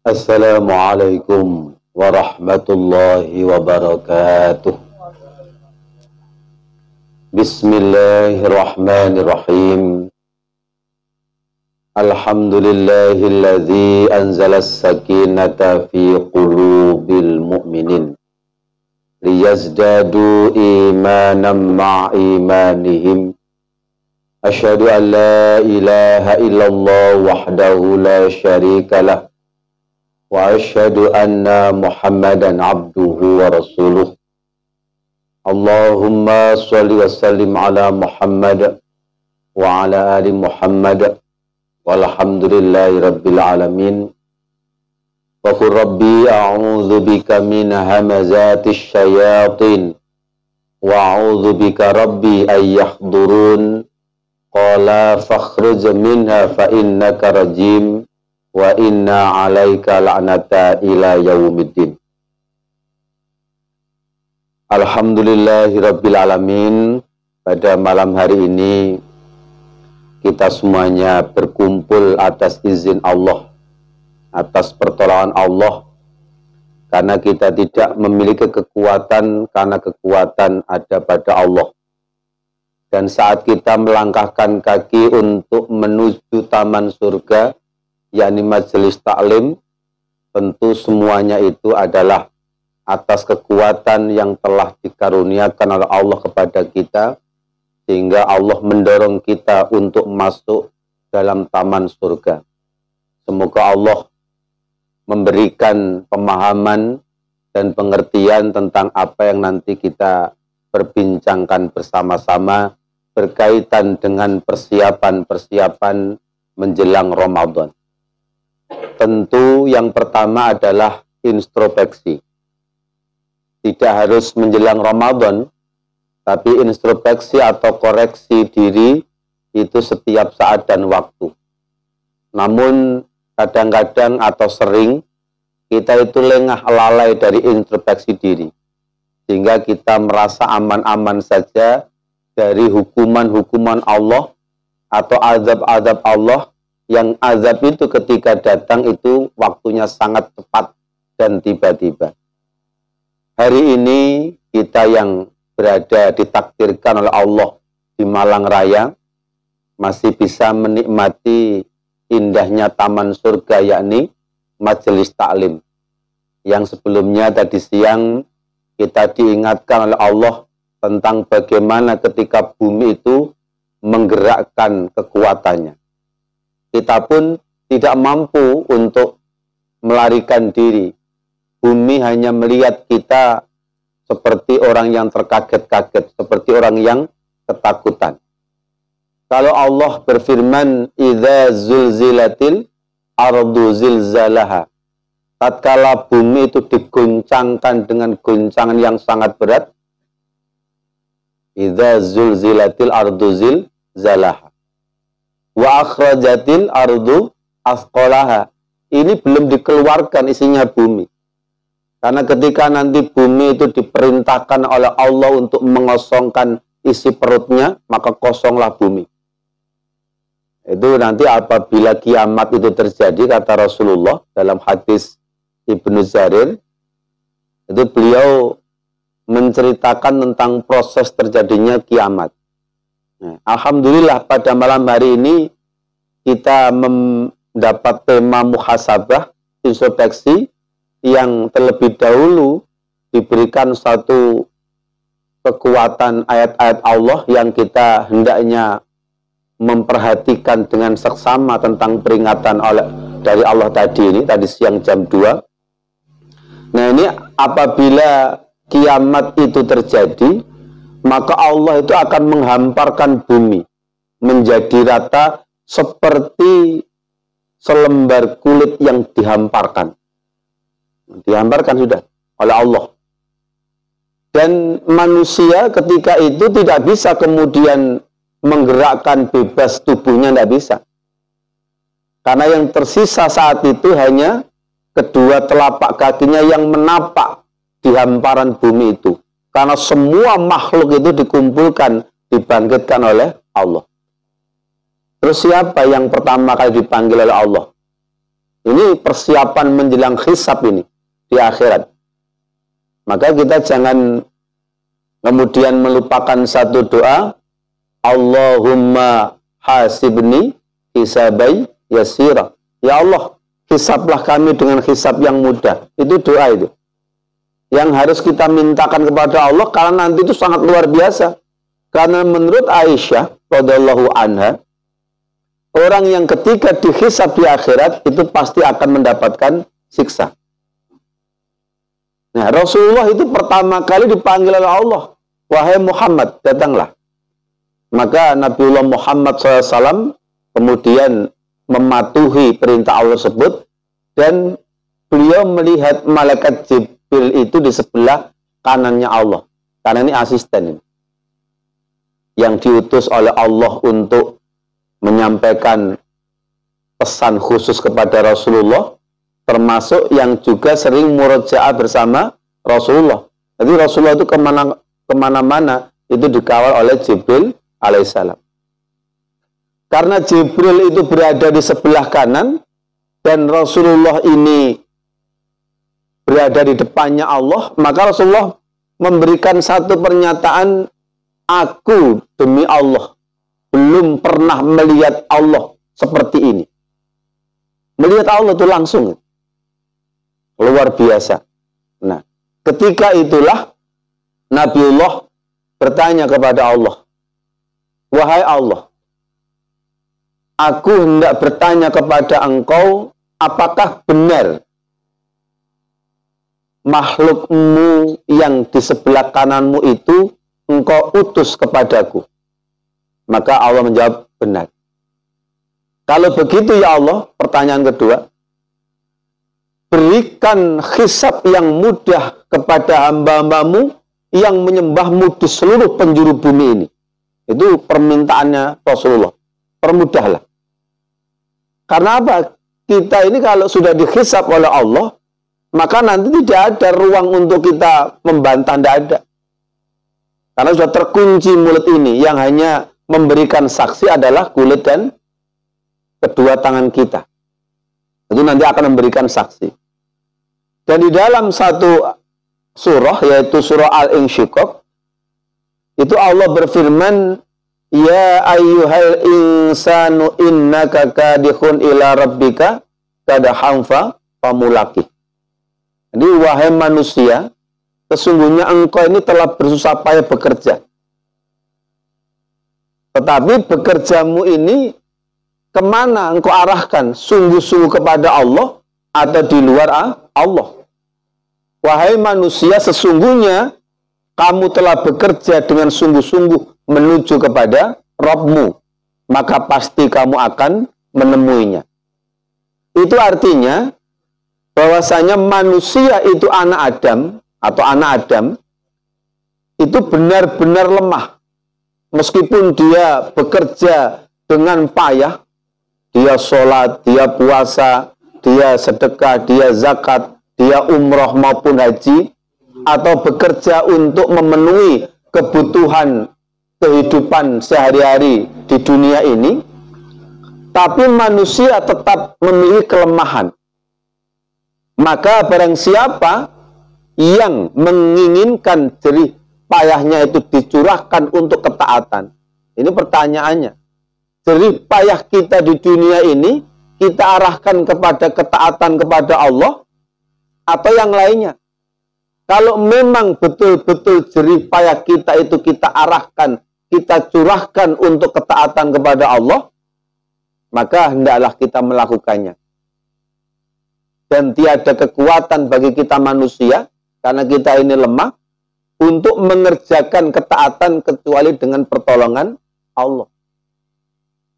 Assalamualaikum warahmatullahi wabarakatuh. Bismillahirrahmanirrahim. Alhamdulillahilladzi anzalas sakinata fi qulubil mu'minin liyazdadu imanan ma'imanihim. Asyhadu an la ilaha illallah wahdahu la syarikalah wa asyhadu anna Muhammadan abduhu wa rasuluh. Allahumma sholli wa sallim ala Muhammad wa ala ali Muhammad walhamdulillahi rabbil alamin. Wa qur rabbi a'udzu bika min hamazatis syayatin wa a'udzu bika rabbi ay yahdurun. Qala fakhruj minha fa innaka rajim wa inna 'alaika la'nata ila yaumiddin. Alhamdulillahirabbil alamin. Pada malam hari ini kita semuanya berkumpul atas izin Allah, atas pertolongan Allah, karena kita tidak memiliki kekuatan, karena kekuatan ada pada Allah. Dan saat kita melangkahkan kaki untuk menuju taman surga, yakni majelis taklim, tentu semuanya itu adalah atas kekuatan yang telah dikaruniakan oleh Allah kepada kita, sehingga Allah mendorong kita untuk masuk dalam taman surga. Semoga Allah memberikan pemahaman dan pengertian tentang apa yang nanti kita perbincangkan bersama-sama berkaitan dengan persiapan-persiapan menjelang Ramadan. Tentu yang pertama adalah introspeksi. Tidak harus menjelang Ramadan, tapi introspeksi atau koreksi diri itu setiap saat dan waktu. Namun kadang-kadang atau sering kita itu lengah lalai dari introspeksi diri, sehingga kita merasa aman-aman saja dari hukuman-hukuman Allah atau azab-azab Allah, yang azab itu ketika datang itu waktunya sangat cepat dan tiba-tiba. Hari ini kita yang berada ditakdirkan oleh Allah di Malang Raya masih bisa menikmati indahnya taman surga, yakni majelis taklim, yang sebelumnya tadi siang kita diingatkan oleh Allah tentang bagaimana ketika bumi itu menggerakkan kekuatannya. Kita pun tidak mampu untuk melarikan diri. Bumi hanya melihat kita seperti orang yang terkaget-kaget, seperti orang yang ketakutan. Kalau Allah berfirman, "Idza zulzilatil ardu zilzalaha." Tatkala bumi itu diguncangkan dengan guncangan yang sangat berat, idza zulzilatil ardu zilzalaha wa akhrajatil ardu asqalaha. Ini belum dikeluarkan isinya bumi. Karena ketika nanti bumi itu diperintahkan oleh Allah untuk mengosongkan isi perutnya, maka kosonglah bumi. Itu nanti apabila kiamat itu terjadi, kata Rasulullah dalam hadis Ibnu Jarir, itu beliau menceritakan tentang proses terjadinya kiamat. Nah, alhamdulillah pada malam hari ini kita mendapat tema muhasabah, introspeksi, yang terlebih dahulu diberikan satu kekuatan ayat-ayat Allah yang kita hendaknya memperhatikan dengan seksama tentang peringatan dari Allah tadi siang jam 2. Nah, ini apabila kiamat itu terjadi, maka Allah itu akan menghamparkan bumi menjadi rata seperti selembar kulit yang dihamparkan. Dihamparkan sudah oleh Allah. Dan manusia ketika itu tidak bisa kemudian menggerakkan bebas tubuhnya, tidak bisa. Karena yang tersisa saat itu hanya kedua telapak kakinya yang menapak di hamparan bumi itu. Karena semua makhluk itu dikumpulkan, dibangkitkan oleh Allah. Terus siapa yang pertama kali dipanggil oleh Allah? Ini persiapan menjelang hisab ini di akhirat. Maka kita jangan kemudian melupakan satu doa, Allahumma hasibni hisabai yasira. Ya Allah, hisablah kami dengan hisab yang mudah. Itu doa itu. Yang harus kita mintakan kepada Allah karena nanti itu sangat luar biasa. Karena menurut Aisyah radhiyallahu anha, orang yang ketika dihisab di akhirat itu pasti akan mendapatkan siksa. Nah, Rasulullah itu pertama kali dipanggil oleh Allah, wahai Muhammad, datanglah. Maka Nabiullah Muhammad SAW kemudian mematuhi perintah Allah tersebut, dan beliau melihat malaikat Jibril itu di sebelah kanannya Allah. Karena ini asisten yang diutus oleh Allah untuk menyampaikan pesan khusus kepada Rasulullah, termasuk yang juga sering murojaah bersama Rasulullah. Jadi Rasulullah itu kemana-mana itu dikawal oleh Jibril alaihissalam. Karena Jibril itu berada di sebelah kanan dan Rasulullah ini berada di depannya Allah, maka Rasulullah memberikan satu pernyataan, aku demi Allah belum pernah melihat Allah seperti ini. Melihat Allah itu langsung. Luar biasa. Nah, ketika itulah Nabiullah bertanya kepada Allah, wahai Allah, aku hendak bertanya kepada engkau, apakah benar makhlukmu yang di sebelah kananmu itu engkau utus kepadaku? Maka Allah menjawab, benar. Kalau begitu ya Allah, pertanyaan kedua, berikan hisab yang mudah kepada hamba-hambamu yang menyembahmu di seluruh penjuru bumi ini. Itu permintaannya Rasulullah. Permudahlah. Karena apa? Kita ini kalau sudah dihisab oleh Allah, maka nanti tidak ada ruang untuk kita membantah, tidak ada. Karena sudah terkunci mulut ini, yang hanya memberikan saksi adalah kulit dan kedua tangan kita. Itu nanti akan memberikan saksi. Dan di dalam satu surah, yaitu surah Al-Insyiqaq, itu Allah berfirman, ya ayyuhal insanu innaka kadihun ila rabbika kadahan famulaqih. Jadi wahai manusia, sesungguhnya engkau ini telah bersusah payah bekerja. Tetapi bekerjamu ini kemana engkau arahkan? Sungguh-sungguh kepada Allah atau di luar Allah? Wahai manusia, sesungguhnya kamu telah bekerja dengan sungguh-sungguh menuju kepada Rabbmu, maka pasti kamu akan menemuinya. Itu artinya bahwasanya manusia itu anak Adam atau anak Adam itu benar-benar lemah. Meskipun dia bekerja dengan payah, dia sholat, dia puasa, dia sedekah, dia zakat, dia umroh maupun haji, atau bekerja untuk memenuhi kebutuhan kehidupan sehari-hari di dunia ini, tapi manusia tetap memiliki kelemahan. Maka barang siapa yang menginginkan jerih payahnya itu dicurahkan untuk ketaatan, ini pertanyaannya, jerih payah kita di dunia ini kita arahkan kepada ketaatan kepada Allah atau yang lainnya? Kalau memang betul-betul jerih payah kita itu kita arahkan, kita curahkan untuk ketaatan kepada Allah, maka hendaklah kita melakukannya. Dan tiada kekuatan bagi kita manusia, karena kita ini lemah, untuk mengerjakan ketaatan kecuali dengan pertolongan Allah.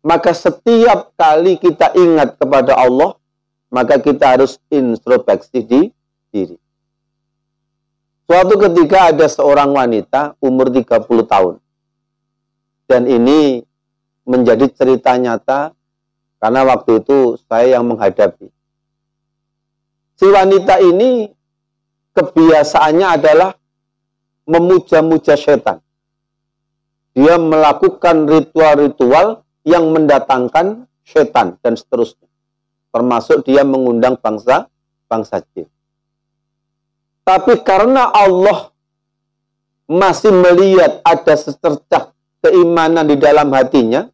Maka setiap kali kita ingat kepada Allah, maka kita harus introspeksi di diri. Suatu ketika ada seorang wanita umur 30 tahun. Dan ini menjadi cerita nyata karena waktu itu saya yang menghadapi. Si wanita ini kebiasaannya adalah memuja-muja setan. Dia melakukan ritual-ritual yang mendatangkan setan dan seterusnya. termasuk dia mengundang bangsa jin. Tapi karena Allah masih melihat ada secercah keimanan di dalam hatinya,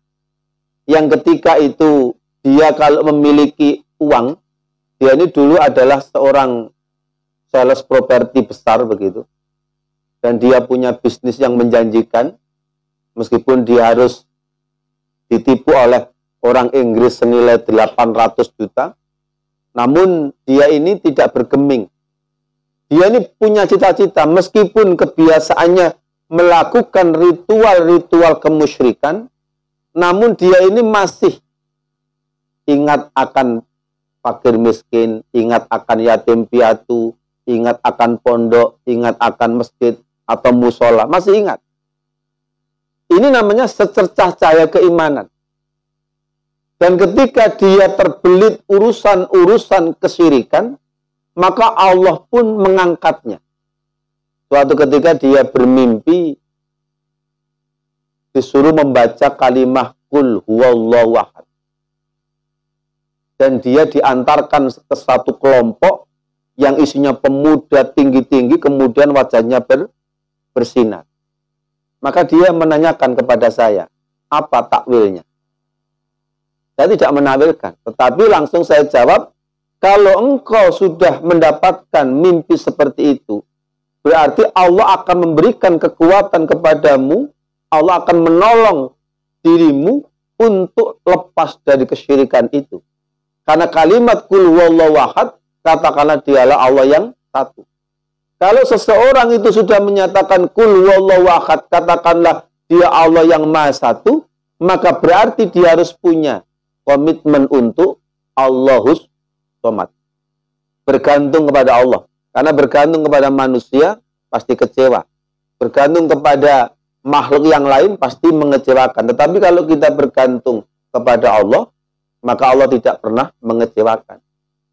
yang ketika itu dia kalau memiliki uang, dia ini dulu adalah seorang sales properti besar begitu, dan dia punya bisnis yang menjanjikan, meskipun dia harus ditipu oleh orang Inggris senilai 800 juta, namun dia ini tidak bergeming. Dia ini punya cita-cita, meskipun kebiasaannya melakukan ritual-ritual kemusyrikan, namun dia ini masih ingat akan fakir miskin, ingat akan yatim piatu, ingat akan pondok, ingat akan masjid atau musola, masih ingat. Ini namanya secercah cahaya keimanan. Dan ketika dia terbelit urusan-urusan kesyirikan, maka Allah pun mengangkatnya. Suatu ketika dia bermimpi, disuruh membaca kalimah Qul huwallahu ahad. Dan dia diantarkan ke satu kelompok yang isinya pemuda tinggi-tinggi, kemudian wajahnya bersinar. Maka dia menanyakan kepada saya, apa takwilnya? Saya tidak menawilkan, tetapi langsung saya jawab, kalau engkau sudah mendapatkan mimpi seperti itu, berarti Allah akan memberikan kekuatan kepadamu, Allah akan menolong dirimu untuk lepas dari kesyirikan itu. Karena kalimat Qul huwallahu ahad, katakanlah dialah Allah yang satu. Kalau seseorang itu sudah menyatakan Qul huwallahu ahad, katakanlah dia Allah yang maha satu, maka berarti dia harus punya komitmen untuk Allahus Somad. Bergantung kepada Allah. Karena bergantung kepada manusia pasti kecewa. Bergantung kepada makhluk yang lain pasti mengecewakan. Tetapi kalau kita bergantung kepada Allah, maka Allah tidak pernah mengecewakan.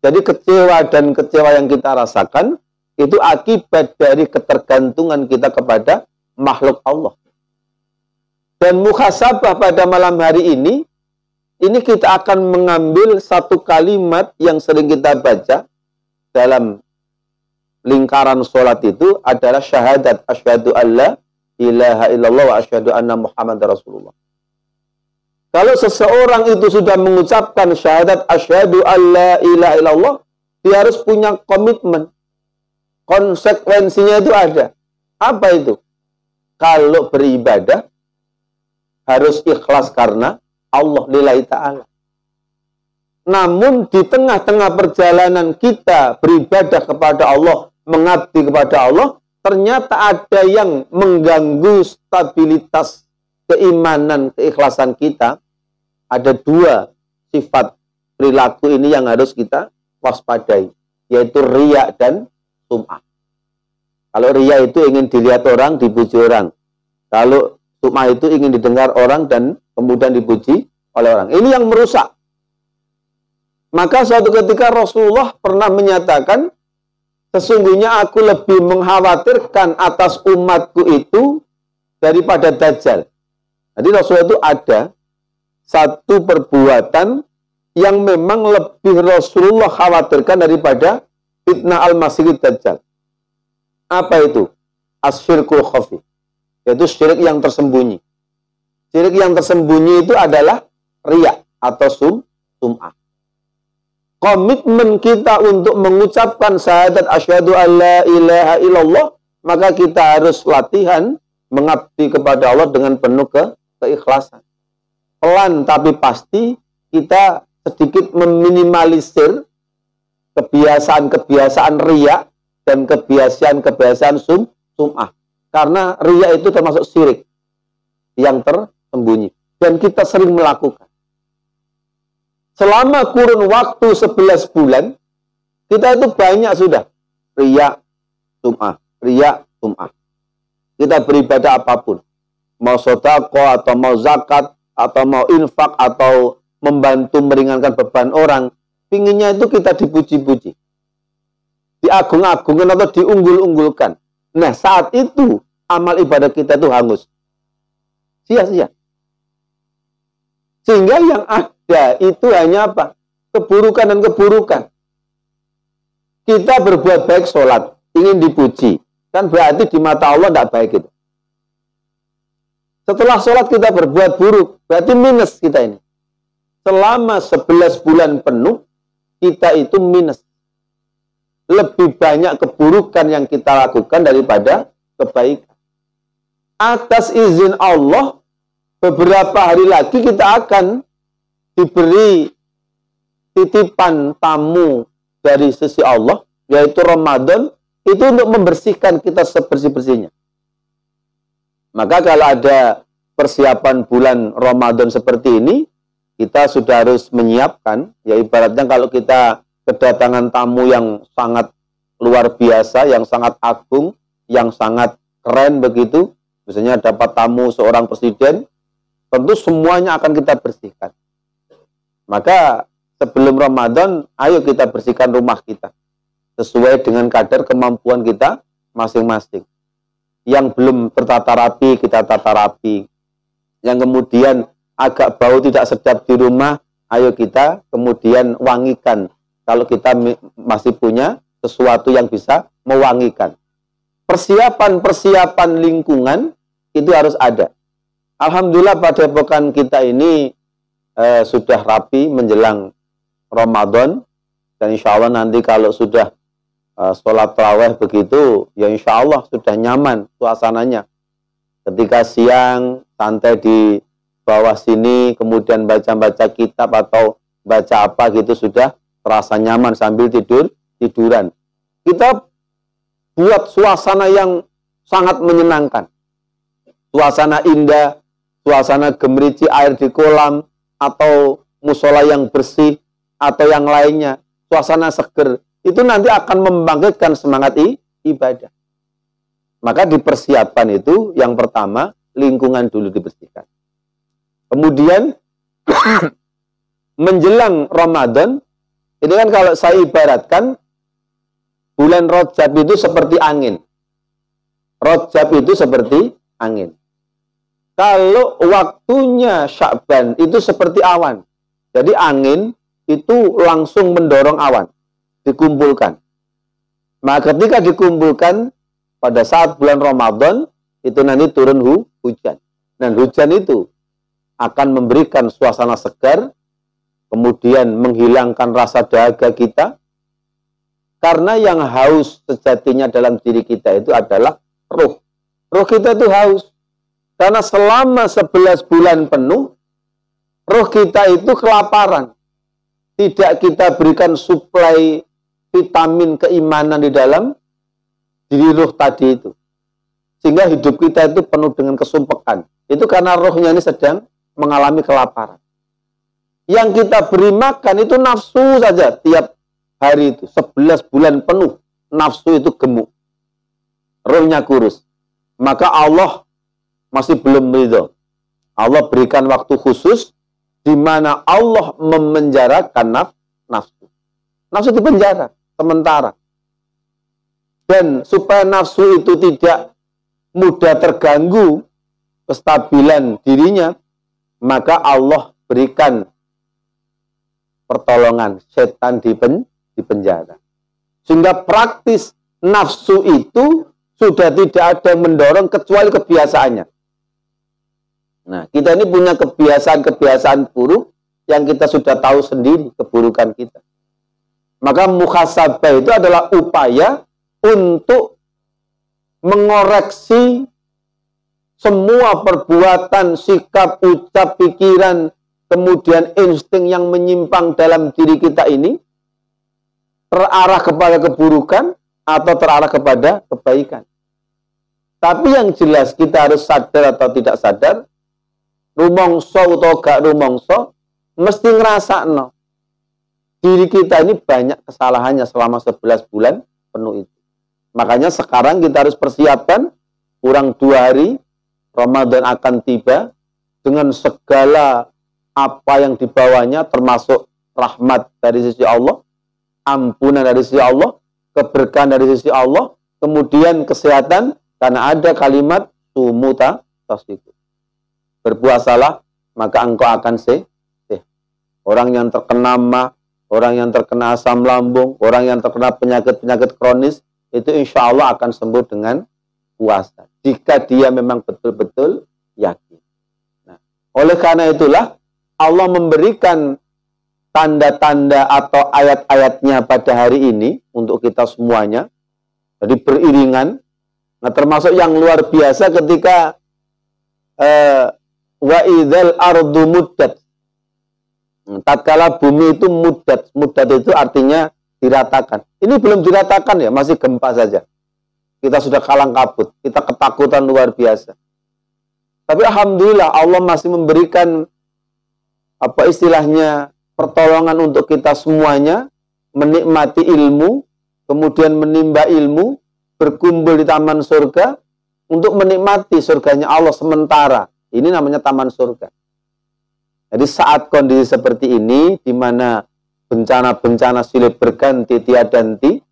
Jadi kecewa dan kecewa yang kita rasakan itu akibat dari ketergantungan kita kepada makhluk Allah. Dan muhasabah pada malam hari ini kita akan mengambil satu kalimat yang sering kita baca dalam lingkaran sholat itu adalah syahadat asyhadu alla ilaha illallah wa asyhadu anna Muhammad Rasulullah. Kalau seseorang itu sudah mengucapkan syahadat asyhadu alla ilaha illallah, dia harus punya komitmen. Konsekuensinya itu ada. Apa itu? Kalau beribadah harus ikhlas karena Allah lillahi ta'ala. Namun di tengah-tengah perjalanan kita beribadah kepada Allah, mengabdi kepada Allah, ternyata ada yang mengganggu stabilitas keimanan, keikhlasan kita. Ada dua sifat perilaku ini yang harus kita waspadai, yaitu riya dan sum'ah. Kalau riya itu ingin dilihat orang, dipuji orang. Kalau sum'ah itu ingin didengar orang dan kemudian dipuji oleh orang. Ini yang merusak. Maka suatu ketika Rasulullah pernah menyatakan, sesungguhnya aku lebih mengkhawatirkan atas umatku itu daripada Dajjal. Jadi Rasulullah itu ada satu perbuatan yang memang lebih Rasulullah khawatirkan daripada fitnah al-Masih Dajjal. Apa itu? Asyirkul khafi. Yaitu syirik yang tersembunyi. Syirik yang tersembunyi itu adalah riya atau sum'ah. Komitmen kita untuk mengucapkan syahadat asyhadu alla ilaha illallah, maka kita harus latihan mengabdi kepada Allah dengan penuh keikhlasan. Pelan tapi pasti kita sedikit meminimalisir kebiasaan-kebiasaan riya dan kebiasaan-kebiasaan sum'ah. Karena riya itu termasuk syirik yang tersembunyi. Dan kita sering melakukan. Selama kurun waktu 11 bulan, kita itu banyak sudah. Riya, sum'ah. Riya, sum'ah. Kita beribadah apapun. Mau sedekah atau mau zakat, atau mau infak, atau membantu meringankan beban orang. Pinginnya itu kita dipuji-puji. Diagung-agungkan atau diunggul-unggulkan. Nah, saat itu amal ibadah kita itu hangus. Sia-sia. Sehingga yang ada itu hanya apa? keburukan dan keburukan. Kita berbuat baik sholat, ingin dipuji, kan berarti di mata Allah tidak baik itu. Setelah sholat kita berbuat buruk, berarti minus kita ini. Selama 11 bulan penuh, kita itu minus. Lebih banyak keburukan yang kita lakukan daripada kebaikan. Atas izin Allah, beberapa hari lagi kita akan diberi titipan tamu dari sisi Allah, yaitu Ramadan, itu untuk membersihkan kita sebersih-bersihnya. Maka kalau ada persiapan bulan Ramadan seperti ini, kita sudah harus menyiapkan, ya ibaratnya kalau kita kedatangan tamu yang sangat luar biasa, yang sangat agung, yang sangat keren begitu, misalnya dapat tamu seorang presiden, tentu semuanya akan kita bersihkan. Maka sebelum Ramadan, ayo kita bersihkan rumah kita, sesuai dengan kadar kemampuan kita masing-masing. Yang belum tertata rapi, kita tata rapi. Yang kemudian agak bau tidak sedap di rumah, ayo kita kemudian wangikan. Kalau kita masih punya sesuatu yang bisa mewangikan. Persiapan-persiapan lingkungan itu harus ada. Alhamdulillah pada pekan kita ini sudah rapi menjelang Ramadan. Dan insya Allah nanti kalau sudah sholat tarawih begitu, ya insya Allah sudah nyaman suasananya. Ketika siang, santai di bawah sini, kemudian baca-baca kitab atau baca apa gitu, sudah terasa nyaman sambil tiduran. Kita buat suasana yang sangat menyenangkan. Suasana indah, suasana gemerici air di kolam, atau musola yang bersih, atau yang lainnya. Suasana seger. Itu nanti akan membangkitkan semangat ibadah. Maka dipersiapkan itu, yang pertama, lingkungan dulu dibersihkan. Kemudian, menjelang Ramadan, ini kan kalau saya ibaratkan, bulan Rajab itu seperti angin. Rajab itu seperti angin. Kalau waktunya Sya'ban itu seperti awan. Jadi angin itu langsung mendorong awan. Dikumpulkan. Maka ketika dikumpulkan pada saat bulan Ramadan, itu nanti turun hujan. Dan hujan itu akan memberikan suasana segar, kemudian menghilangkan rasa dahaga kita, karena yang haus sejatinya dalam diri kita itu adalah ruh. Ruh kita itu haus. Karena selama 11 bulan penuh, ruh kita itu kelaparan. Tidak kita berikan suplai vitamin keimanan di dalam diri ruh tadi itu. Sehingga hidup kita itu penuh dengan kesumpekan. Itu karena rohnya ini sedang mengalami kelaparan. Yang kita beri makan itu nafsu saja tiap hari itu. 11 bulan penuh nafsu itu gemuk. Rohnya kurus. Maka Allah masih belum ridho. Allah berikan waktu khusus di mana Allah memenjarakan nafsu. Nafsu di penjara sementara. Dan supaya nafsu itu tidak mudah terganggu kestabilan dirinya, maka Allah berikan pertolongan, setan di penjara. Sehingga praktis nafsu itu sudah tidak ada yang mendorong kecuali kebiasaannya. Nah, kita ini punya kebiasaan-kebiasaan buruk yang kita sudah tahu sendiri keburukan kita. Maka muhasabah itu adalah upaya untuk mengoreksi semua perbuatan, sikap, ucap, pikiran, kemudian insting yang menyimpang dalam diri kita ini terarah kepada keburukan atau terarah kepada kebaikan. Tapi yang jelas kita harus sadar atau tidak sadar, rumongso atau gak rumongso, mesti ngerasakno diri kita ini banyak kesalahannya selama 11 bulan penuh itu. Makanya sekarang kita harus persiapkan, kurang 2 hari, Ramadan akan tiba, dengan segala apa yang dibawanya, termasuk rahmat dari sisi Allah, ampunan dari sisi Allah, keberkahan dari sisi Allah, kemudian kesehatan, karena ada kalimat sumuta tasdiku. Berpuasalah, maka engkau akan sehat. Orang yang terkena orang yang terkena asam lambung, orang yang terkena penyakit-penyakit kronis, itu insya Allah akan sembuh dengan puasa. Jika dia memang betul-betul yakin. Nah, oleh karena itulah Allah memberikan tanda-tanda atau ayat-ayatnya pada hari ini untuk kita semuanya. Jadi beriringan. Nah, termasuk yang luar biasa ketika wa idzal ardu muddat. Tatkala bumi itu muddat. Muddat itu artinya diratakan. Ini belum diratakan ya, masih gempa saja. Kita sudah kalang kabut, kita ketakutan luar biasa. Tapi alhamdulillah Allah masih memberikan apa istilahnya pertolongan untuk kita semuanya, menikmati ilmu, kemudian menimba ilmu, berkumpul di taman surga untuk menikmati surganya Allah sementara. Ini namanya taman surga. Jadi saat kondisi seperti ini, di mana bencana-bencana silih berganti tiada henti,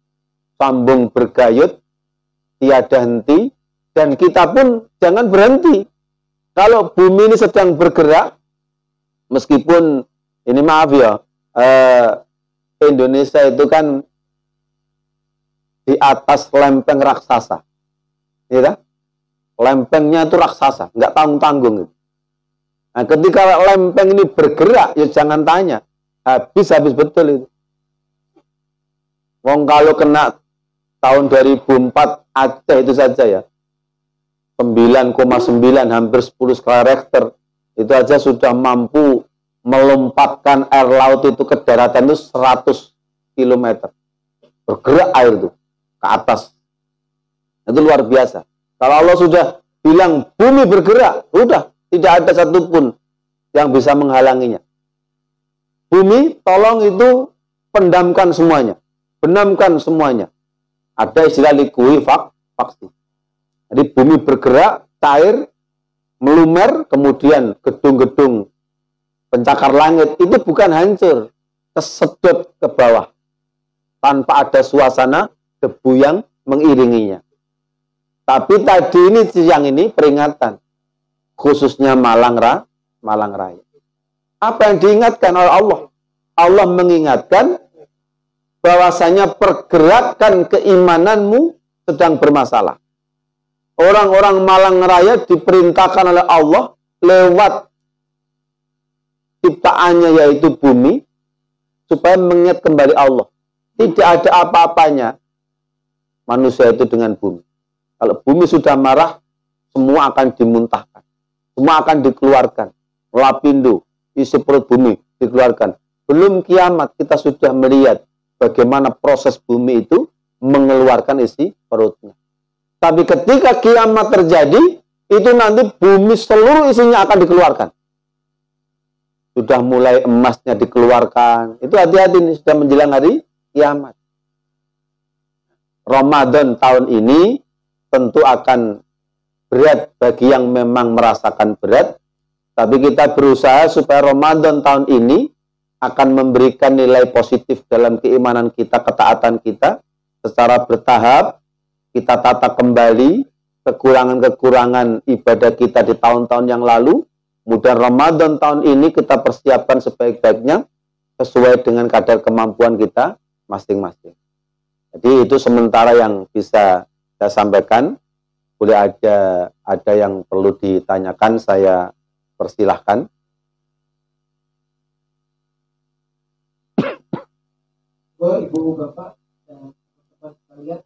sambung bergayut tiada henti, dan kita pun jangan berhenti. Kalau bumi ini sedang bergerak, meskipun ini maaf ya, Indonesia itu kan di atas lempeng raksasa, ya, lempengnya itu raksasa, nggak tanggung-tanggung. Nah, ketika lempeng ini bergerak, ya jangan tanya, habis betul itu. Wong kalau kena tahun 2004 Aceh itu saja ya, 9,9 hampir 10 skala Richter, itu aja sudah mampu melompatkan air laut itu ke daratan itu 100 km. Bergerak air itu ke atas. Itu luar biasa. Kalau Allah sudah bilang bumi bergerak, udah tidak ada satupun yang bisa menghalanginya. Bumi tolong itu pendamkan semuanya, benamkan semuanya. Ada istilah likuifaksi. Jadi bumi bergerak, cair, melumer, kemudian gedung-gedung pencakar langit itu bukan hancur, kesedot ke bawah tanpa ada suasana debu yang mengiringinya. Tapi tadi ini siang ini peringatan, khususnya Malang Raya. Apa yang diingatkan oleh Allah? Allah mengingatkan bahwasanya pergerakan keimananmu sedang bermasalah. Orang-orang Malang Raya diperintahkan oleh Allah lewat ciptaannya yaitu bumi supaya mengingat kembali Allah. Tidak ada apa-apanya manusia itu dengan bumi. Kalau bumi sudah marah, semua akan dimuntahkan. Semua akan dikeluarkan. Lapindo, isi perut bumi dikeluarkan. Belum kiamat kita sudah melihat bagaimana proses bumi itu mengeluarkan isi perutnya. Tapi ketika kiamat terjadi, itu nanti bumi seluruh isinya akan dikeluarkan. Sudah mulai emasnya dikeluarkan. Itu hati-hati nih, sudah menjelang hari kiamat. Ramadan tahun ini tentu akan berat bagi yang memang merasakan berat. Tapi kita berusaha supaya Ramadan tahun ini akan memberikan nilai positif dalam keimanan kita, ketaatan kita. Secara bertahap, kita tata kembali kekurangan-kekurangan ibadah kita di tahun-tahun yang lalu. Kemudian Ramadan tahun ini kita persiapkan sebaik-baiknya sesuai dengan kadar kemampuan kita masing-masing. Jadi itu sementara yang bisa saya sampaikan. Boleh ada yang perlu ditanyakan, saya persilahkan. Ibu, Bapak, dan teman-teman sekalian,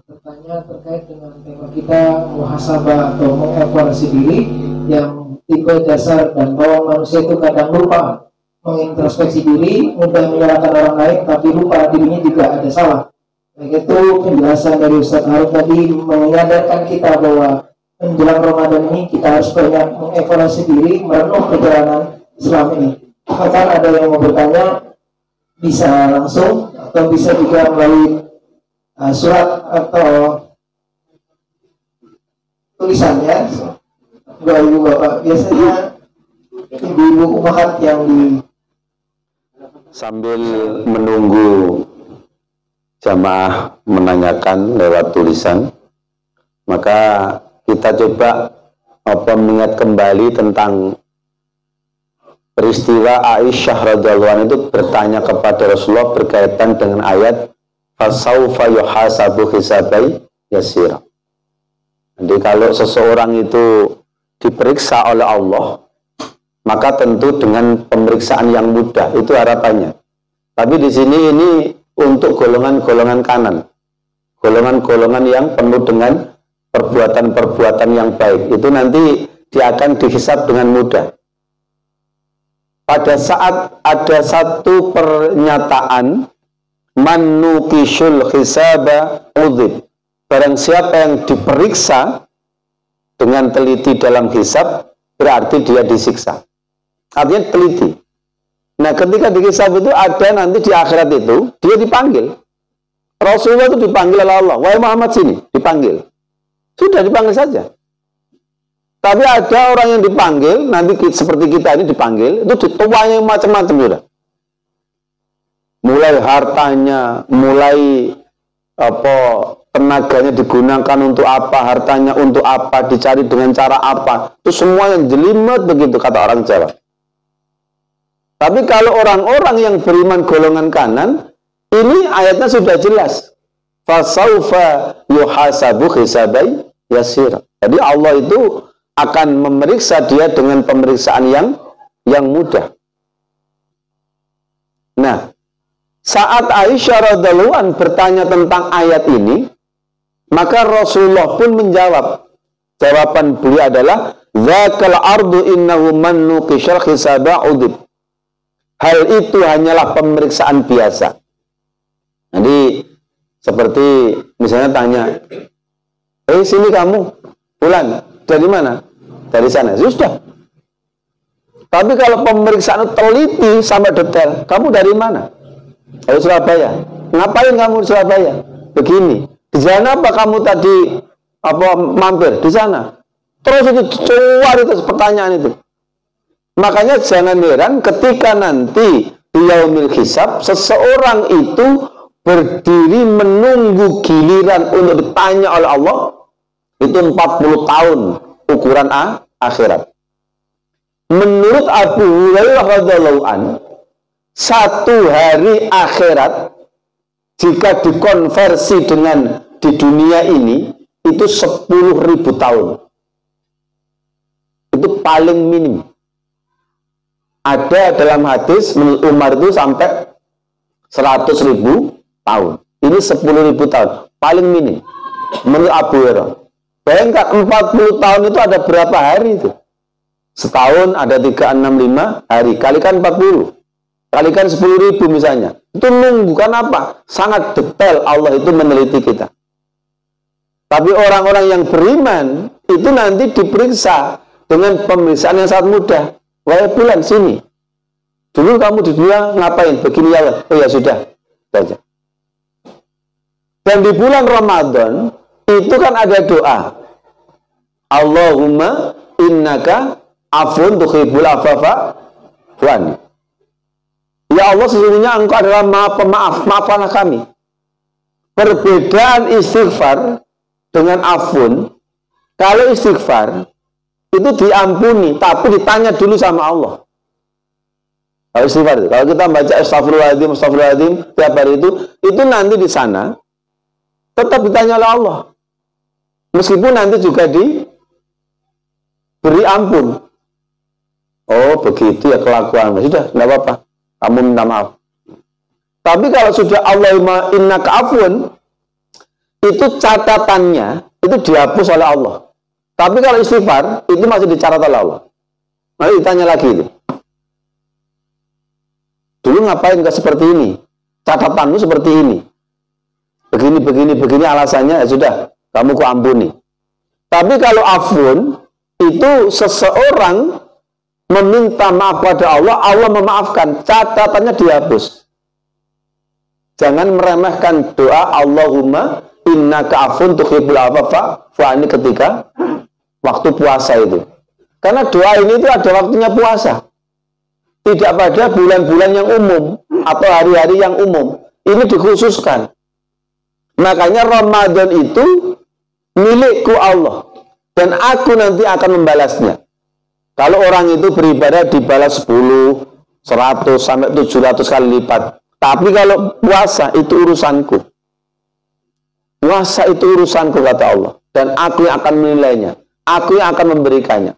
bertanya terkait dengan tema kita muhasabah atau mengevaluasi diri, yang tipe dasar dan bawah manusia itu kadang lupa mengintrospeksi diri, mudah menyalahkan orang lain, tapi lupa dirinya juga ada salah. Baik itu penjelasan dari Ustaz Harun tadi menyadarkan kita bahwa menjelang Ramadan ini kita harus banyak mengevaluasi diri, merenung perjalanan Islam ini. Bahkan ada yang mau bertanya, bisa langsung atau bisa juga melalui surat atau tulisannya. Bapak biasanya ibu-ibu umahat yang di sambil menunggu jamaah menanyakan lewat tulisan, maka kita coba mengingat kembali tentang peristiwa Aisyah radhiyallahu anha itu bertanya kepada Rasulullah berkaitan dengan ayat fasaufa yuhasabu hisabai yasira. Jadi kalau seseorang itu diperiksa oleh Allah, maka tentu dengan pemeriksaan yang mudah, itu harapannya. Tapi di sini ini untuk golongan-golongan kanan, golongan-golongan yang penuh dengan perbuatan-perbuatan yang baik, itu nanti dia akan dihisab dengan mudah. Pada saat ada satu pernyataan manukishul hisaba udhib, barang siapa yang diperiksa dengan teliti dalam hisab, berarti dia disiksa. Artinya teliti. Nah, ketika dihisab itu ada nanti di akhirat itu dia dipanggil. Rasulullah itu dipanggil oleh Allah. Wahai Muhammad, sini, dipanggil. Sudah dipanggil saja. Tapi ada orang yang dipanggil, nanti seperti kita ini dipanggil, itu dituanya macam-macam sudah. Mulai hartanya, mulai tenaganya digunakan untuk apa, hartanya untuk apa, dicari dengan cara apa. Itu semua yang jelimet begitu kata orang Jawa. Tapi kalau orang-orang yang beriman golongan kanan, ini ayatnya sudah jelas. Fasaufa yuhasabu hisabai yasir. Jadi Allah itu akan memeriksa dia dengan pemeriksaan yang mudah. Nah, saat Aisyah radhiyallahu anha bertanya tentang ayat ini, maka Rasulullah pun menjawab. Jawaban beliau adalah dzakal ardu innahu man nuqishal hisaba udhib. Hal itu hanyalah pemeriksaan biasa. Jadi seperti misalnya tanya, sini kamu, Fulan, dari mana? Dari sana. Sudah. Tapi kalau pemeriksaan teliti sampai detail, kamu dari mana? Dari Surabaya. Ngapain kamu di Surabaya? Begini. Di sana apa kamu tadi mampir? Di sana. Terus itu keluar itu pertanyaan itu. Makanya jangan heran ketika nanti di yaumil hisab seseorang itu berdiri menunggu giliran untuk ditanya oleh Allah, itu 40 tahun ukuran akhirat. Menurut Abu Hurairah radhiyallahu anhu, satu hari akhirat jika dikonversi dengan di dunia ini itu 10.000 tahun. Itu paling minim. Ada dalam hadis menurut Umar itu sampai 100.000 tahun. Ini 10.000 tahun, paling minim. Menurut Abu Hurairah. Bayangkan 40 tahun itu ada berapa hari itu? Setahun ada 365 hari, kalikan 40. Kalikan 10.000 misalnya. Itu nunggu kan apa? Sangat detail Allah itu meneliti kita. Tapi orang-orang yang beriman itu nanti diperiksa dengan pemeriksaan yang sangat mudah. Wahai Fulan, sini. Dulu kamu di dunia ngapain? Begini ya Allah. Oh ya sudah. Saja. Dan di bulan Ramadan itu kan ada doa. Allahumma innaka afun tuhibbul afafa fu'ani. Ya Allah, sesungguhnya Engkau adalah Maha Pemaaf, maafkanlah kami. Perbedaan istighfar dengan afun, kalau istighfar itu diampuni, tapi ditanya dulu sama Allah. Kalau istighfar itu, kalau kita baca astagfirullahaladzim, astagfirullahaladzim tiap hari itu nanti di sana tetap ditanya oleh Allah. Meskipun nanti juga diberi ampun. Oh begitu ya kelakuan, sudah tidak apa-apa, kamu minta maaf. Tapi kalau sudah Allahumma innaka afun, itu catatannya itu dihapus oleh Allah. Tapi kalau istighfar itu masih dicatat oleh Allah. Nanti ditanya lagi itu. Dulu ngapain enggak seperti ini? Catatanmu seperti ini. Begini alasannya, ya sudah, kamu ku ampuni. Tapi kalau afun itu seseorang meminta maaf pada Allah, Allah memaafkan, catatannya dihapus. Jangan meremehkan doa Allahumma innaka afun tuhibbul afwa fa'ani ketika waktu puasa itu. Karena doa ini itu ada waktunya puasa. Tidak pada bulan-bulan yang umum atau hari-hari yang umum. Ini dikhususkan. Makanya Ramadan itu milikku Allah. Dan aku nanti akan membalasnya. Kalau orang itu beribadah dibalas 10, 100 sampai 700 kali lipat. Tapi kalau puasa itu urusanku. Puasa itu urusanku, kata Allah. Dan aku yang akan menilainya. Aku yang akan memberikannya.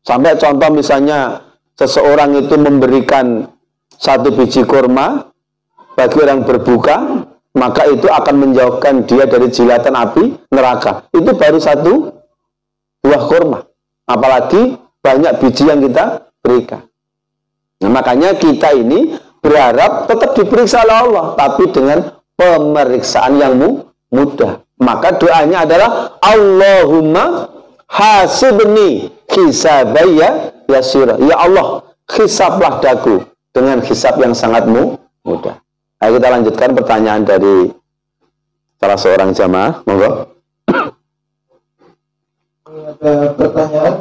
Sampai contoh misalnya seseorang itu memberikan 1 biji kurma bagi orang berbuka, maka itu akan menjauhkan dia dari jilatan api neraka. Itu baru 1 buah kurma. Apalagi banyak biji yang kita berikan. Nah, makanya kita ini berharap tetap diperiksa oleh Allah, tapi dengan pemeriksaan yang mudah. Maka doanya adalah Allahumma hasibni hisabaya yasira. Ya Allah, hisablah daku dengan hisab yang sangat mudah. Ayo kita lanjutkan pertanyaan dari salah seorang jamaah. Monggo. Ini ada pertanyaan,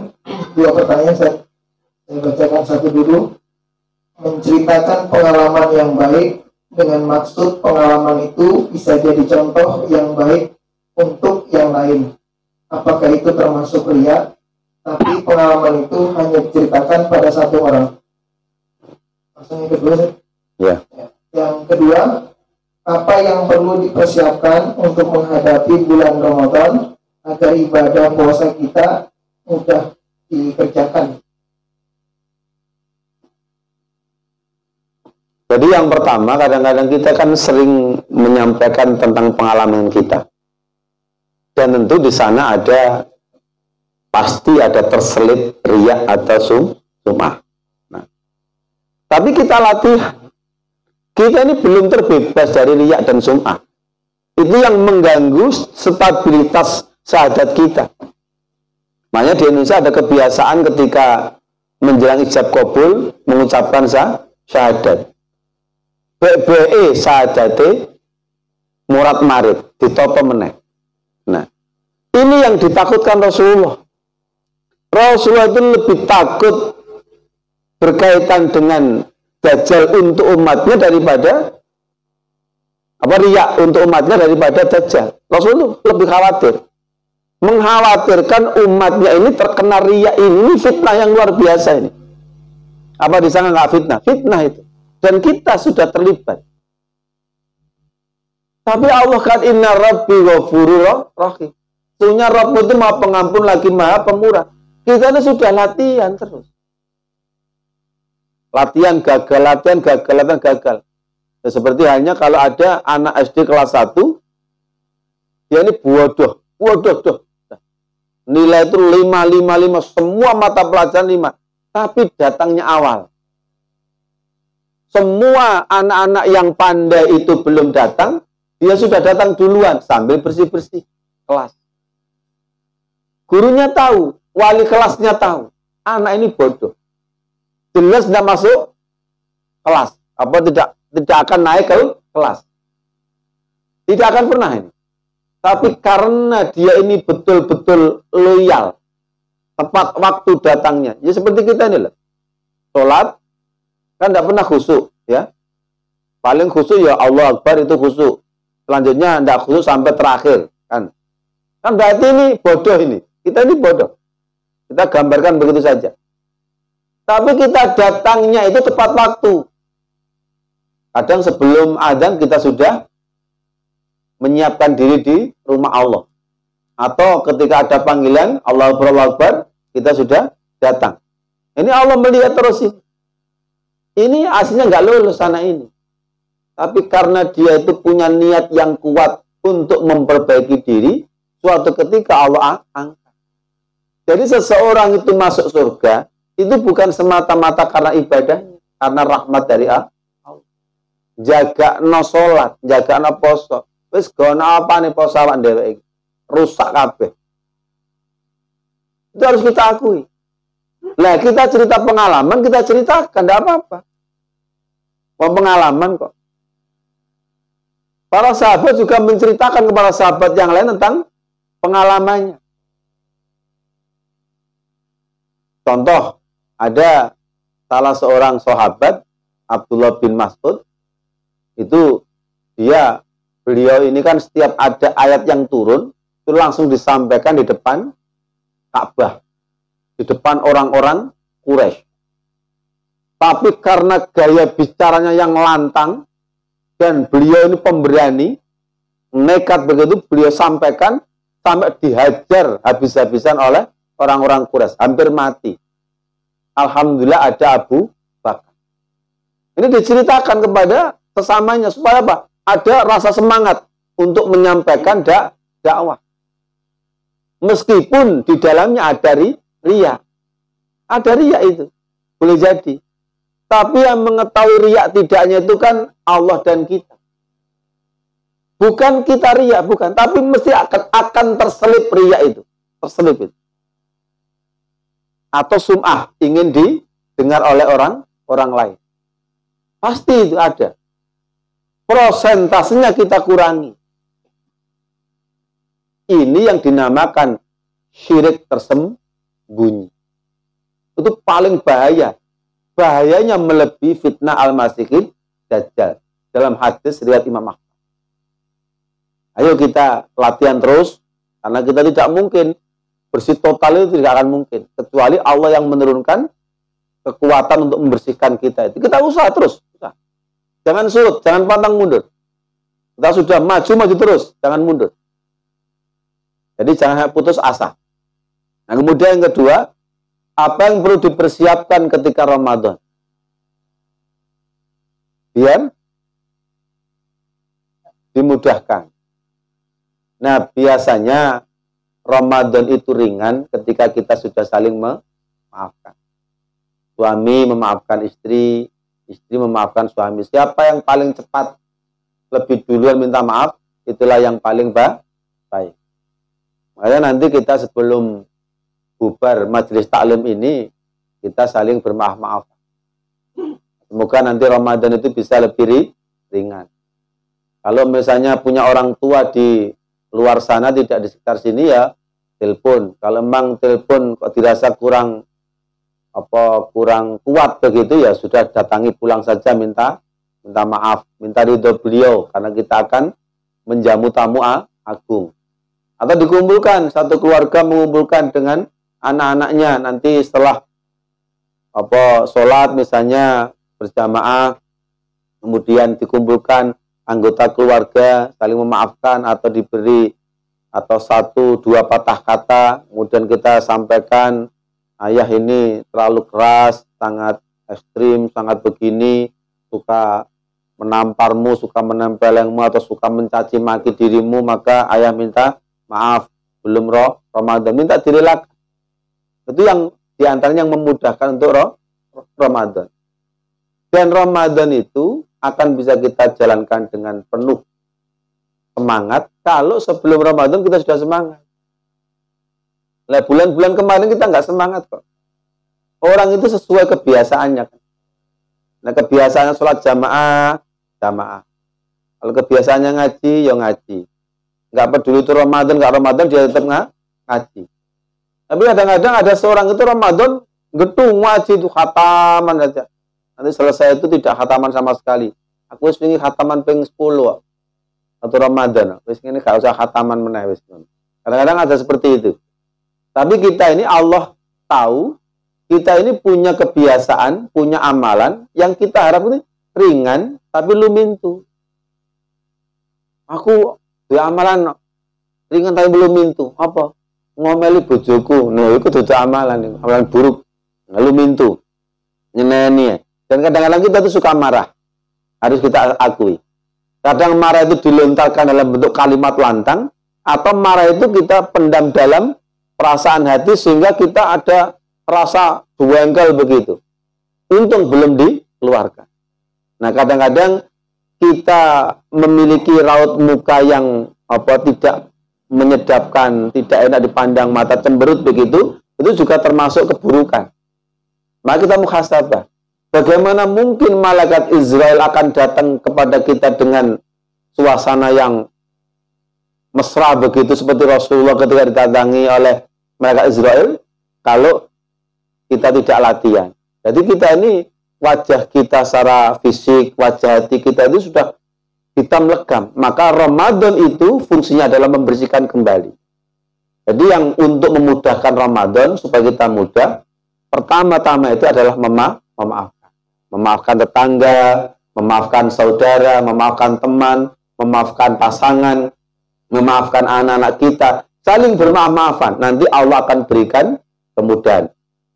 2 pertanyaan, saya bacakan satu dulu. Menceritakan pengalaman yang baik dengan maksud pengalaman itu bisa jadi contoh yang baik untuk yang lain. Apakah itu termasuk riya? Tapi pengalaman itu hanya diceritakan pada 1 orang. Langsung yang kedua, Ya. Yang kedua, apa yang perlu dipersiapkan untuk menghadapi bulan Ramadan agar ibadah puasa kita mudah dikerjakan? Jadi yang pertama, kadang-kadang kita kan sering menyampaikan tentang pengalaman kita. Dan tentu di sana pasti ada terselip riya atau sum'ah. Nah, tapi kita latihan. Kita ini belum terbebas dari riya dan sum'ah. Itu yang mengganggu stabilitas syahadat kita. Makanya di Indonesia ada kebiasaan ketika menjelang ijab kabul mengucapkan syahadat. BBE syahadate murad marid ditopo meneh. Nah, ini yang ditakutkan Rasulullah. Rasulullah itu lebih takut berkaitan dengan Dajjal untuk umatnya daripada riya untuk umatnya daripada Dajjal. Rasulullah lebih khawatir, mengkhawatirkan umatnya ini terkena riya ini fitnah yang luar biasa ini. Apa disangka nggak fitnah? Fitnah itu. Dan kita sudah terlibat. Tapi Allah kan inna rabbi ghafurur rahim. Sesungguhnya Rabb itu maha pengampun lagi maha pemurah. Kita ini sudah latihan terus. Latihan gagal. Ya, seperti halnya kalau ada anak SD kelas 1, dia ini bodoh. Nilai itu 5, semua mata pelajaran 5. Tapi datangnya awal. Semua anak-anak yang pandai itu belum datang, dia sudah datang duluan sambil bersih-bersih kelas. Gurunya tahu, wali kelasnya tahu, anak ini bodoh. Jelas tidak masuk kelas, tidak akan naik ke kelas. Tidak akan pernah ini. Tapi karena dia ini betul-betul loyal, tepat waktu datangnya. Ya seperti kita ini loh. Sholat, kan tidak pernah khusyuk, ya. Paling khusyuk ya Allah Akbar itu khusyuk. Selanjutnya tidak khusyuk sampai terakhir, kan. Kan berarti ini bodoh ini. Kita ini bodoh. Kita gambarkan begitu saja. Tapi kita datangnya itu tepat waktu. Kadang sebelum adzan kita sudah menyiapkan diri di rumah Allah. Atau ketika ada panggilan Allah Akbar, kita sudah datang. Ini Allah melihat terus ini. Ini aslinya nggak lulus anak ini. Tapi karena dia itu punya niat yang kuat untuk memperbaiki diri, suatu ketika Allah angkat. Jadi seseorang itu masuk surga, itu bukan semata-mata karena ibadahnya, karena rahmat dari Allah. Jaga no sholat, jaga no poso. Wis gona apa nih poso awak dhewe iki? Rusak kabeh. Itu harus kita akui. Lah kita cerita pengalaman, kita ceritakan, tidak apa-apa. Pengalaman kok. Para sahabat juga menceritakan kepada sahabat yang lain tentang pengalamannya. Contoh, ada salah seorang sahabat, Abdullah bin Mas'ud, itu beliau ini kan setiap ada ayat yang turun, itu langsung disampaikan di depan Ka'bah. di depan orang-orang Quraisy. Tapi karena gaya bicaranya yang lantang dan beliau ini pemberani, nekat begitu, beliau sampaikan sampai dihajar habis-habisan oleh orang-orang Quraisy, hampir mati. Alhamdulillah ada Abu Bakar. Ini diceritakan kepada sesamanya supaya apa? Ada rasa semangat untuk menyampaikan dakwah. Meskipun di dalamnya ada riya. Ada riya itu. Boleh jadi. Tapi yang mengetahui riya tidaknya itu kan Allah dan kita. Bukan kita riya, bukan. Tapi mesti akan terselip riya itu. Terselip itu. Atau sum'ah, ingin didengar oleh orang lain. Pasti itu ada. Prosentasenya kita kurangi. Ini yang dinamakan syirik tersembunyi. Itu paling bahaya. Bahayanya melebihi fitnah al-masihid dajjal. Dalam hadis riwayat Imam Ahmad. Ayo kita latihan terus. Karena kita tidak mungkin. Bersih total itu tidak akan mungkin. Kecuali Allah yang menurunkan kekuatan untuk membersihkan kita. Itu kita usaha terus. Jangan surut, jangan pantang mundur. Kita sudah maju terus, jangan mundur. Jadi jangan putus asa. Nah, kemudian yang kedua, apa yang perlu dipersiapkan ketika Ramadan? Biar dimudahkan. Nah, biasanya Ramadan itu ringan ketika kita sudah saling memaafkan. Suami memaafkan istri, istri memaafkan suami. Siapa yang paling cepat lebih duluan minta maaf, itulah yang paling baik. Makanya nanti kita sebelum bubar majelis taklim ini, kita saling bermaaf-maaf. Semoga nanti Ramadan itu bisa lebih ringan. Kalau misalnya punya orang tua di luar sana, tidak di sekitar sini, ya telepon. Kalau memang telepon kok dirasa kurang kuat begitu, ya sudah datangi pulang saja, minta maaf, minta ridho beliau, karena kita akan menjamu tamu agung. Atau dikumpulkan, satu keluarga mengumpulkan dengan anak-anaknya, nanti setelah sholat misalnya berjamaah, kemudian dikumpulkan anggota keluarga, saling memaafkan atau diberi atau 1-2 patah kata, kemudian kita sampaikan, ayah ini terlalu keras, sangat ekstrim, sangat begini, suka menamparmu, suka menempelengmu, atau suka mencaci maki dirimu, maka ayah minta maaf, belum Ramadan, minta direlakan. Itu yang diantaranya yang memudahkan untuk Ramadan. Dan Ramadan itu akan bisa kita jalankan dengan penuh semangat kalau sebelum Ramadan kita sudah semangat. Nah, bulan-bulan kemarin kita nggak semangat kok. Orang itu sesuai kebiasaannya. Nah, kebiasaannya sholat jamaah. Kalau kebiasaannya ngaji, ya ngaji. Nggak peduli itu Ramadan, nggak Ramadan, dia tetap ngaji. Tapi kadang-kadang ada seorang itu Ramadan, gedung ngaji itu khataman aja. Nanti selesai itu tidak khataman sama sekali. Aku wis pengen khataman ping 10 atau Ramadan. Wis ini gak usah khataman meneh wis. Kadang-kadang ada seperti itu. Tapi kita ini Allah tahu, kita ini punya kebiasaan, punya amalan yang kita harap ini ringan tapi lumintu. Aku dua amalan ringan tapi lumintu. Apa? Ngomeli bojoku. Nah, itu dudu amalan buruk. Lumintu. Nyeneni. Dan kadang-kadang kita tuh suka marah. Harus kita akui. Kadang marah itu dilontarkan dalam bentuk kalimat lantang, atau marah itu kita pendam dalam perasaan hati sehingga kita ada rasa jengkel begitu. Untung belum dikeluarkan. Nah, kadang-kadang kita memiliki raut muka yang tidak menyedapkan, tidak enak dipandang, mata cemberut begitu, itu juga termasuk keburukan. Maka kita muhasabah. Bagaimana mungkin malaikat Israel akan datang kepada kita dengan suasana yang mesra begitu seperti Rasulullah ketika didatangi oleh malaikat Israel kalau kita tidak latihan. Jadi kita ini wajah kita secara fisik, wajah hati kita itu sudah hitam legam. Maka Ramadan itu fungsinya adalah membersihkan kembali. Jadi yang untuk memudahkan Ramadan supaya kita mudah, pertama-tama itu adalah memaafkan. Memaafkan tetangga, memaafkan saudara, memaafkan teman, memaafkan pasangan, memaafkan anak-anak kita. Saling bermaaf-maafan. Nanti Allah akan berikan kemudahan.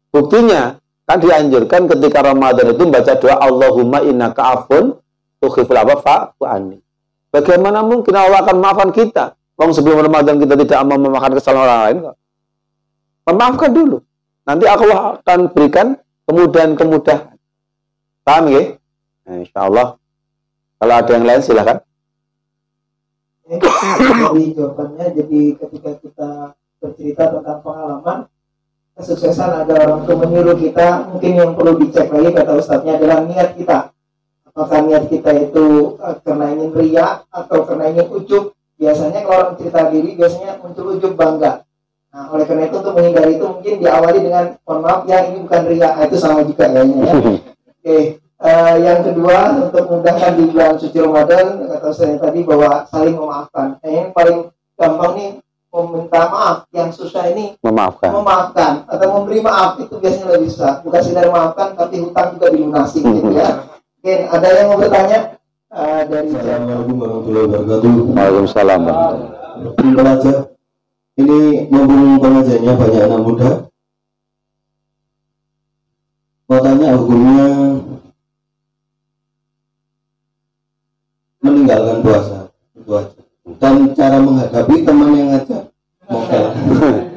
Buktinya, kan dianjurkan ketika Ramadan itu baca doa Allahumma innaka afun tuhibbul afwa fa'fu anni. Bagaimana mungkin Allah akan maafkan kita? Wong sebelum Ramadan kita tidak mau memaafkan kesalahan orang lain kok. Memaafkan dulu. Nanti Allah akan berikan kemudahan-kemudahan. Paham ya? Nah, insya Allah. Kalau ada yang lain silakan. Jadi jawabannya, jadi ketika kita bercerita tentang pengalaman kesuksesan ada orang tua menyuruh kita, mungkin yang perlu dicek lagi kata Ustadznya adalah niat kita. Apakah niat kita itu karena ingin ria atau karena ingin ujub? Biasanya kalau orang cerita diri biasanya muncul ujub, bangga. Nah, oleh karena itu untuk menghindari itu mungkin diawali dengan mohon maaf ya ini bukan ria. Nah, itu sama juga kayaknya ya. Oke. Yang kedua, untuk memudahkan di bulan suci Ramadan, kata saya tadi bahwa saling memaafkan. Yang paling gampang nih meminta maaf, yang susah ini memaafkan atau memberi maaf itu biasanya lebih susah. Bukan sekedar memaafkan, tapi hutang juga dilunasi gitu ya. Oke, ada yang mau bertanya dari Assalamualaikum warahmatullahi wabarakatuh. Waalaikumsalam. Pelajar, ini mumpung pengajarnya banyak anak muda, mau tanya hukumnya meninggalkan puasa itu aja, dan cara menghadapi teman yang ngajak modal.